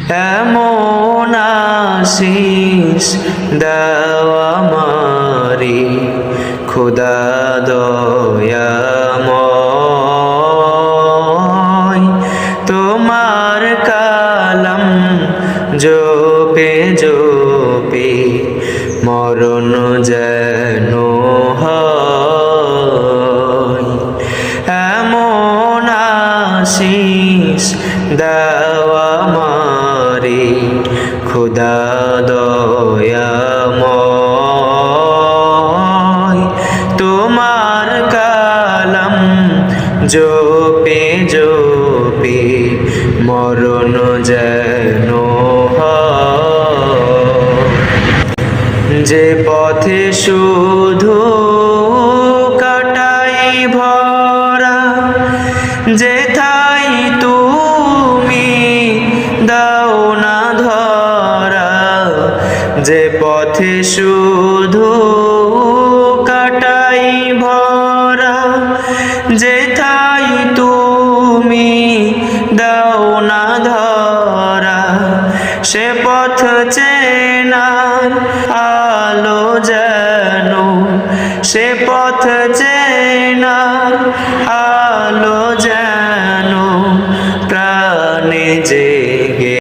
এমন আশিস দাও আমারে খোদা দয়াময়, তোমার কালাম জপে জপে মরণ যেন হয়। এমন আশিস দাও আমারে খোদা দয়াময়, তোমার কালাম জপে জপে মরণ যেন হয়। যে পথে শুধু কাটাই ভরা, যেথায় তুমি দাও না ধরা, যে পথে শুধু কাটাই ভরা, যেথায় তুমি দাও না ধরা, সে পথ চেনার আলো যেন, সে পথ চেনার আলো যেন